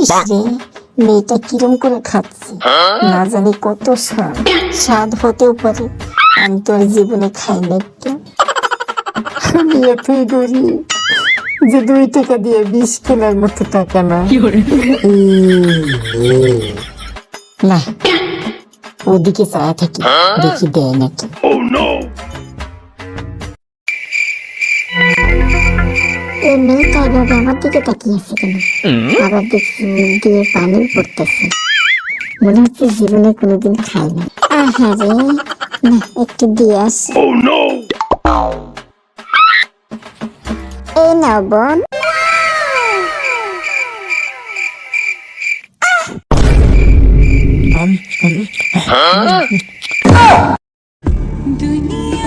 ইসরে, মেয়েটা কিরম করে খাচ্ছে, না জানি কত স্বাদ। স্বাদ হতেও পারে, আমি তো আর জীবনে খাই না একটু। আমি এতই গরিব যে 2 টাকা দিয়ে বিষ কেনার মতো টাকা না। না, ওদিকে চায়া থাকি, দেখি দেয় নাকি। এই মেয়েটা এভাবে আমার দিকে তাকিয়ে আছে কেন? আবার দেখছি মুখ দিয়ে পানি পড়তেছে, মনে হচ্ছে জীবনে কোনোদিন খাই না। আহারে, না একটু দিয়ে আসি। এই নাও বোন। দুনিয়া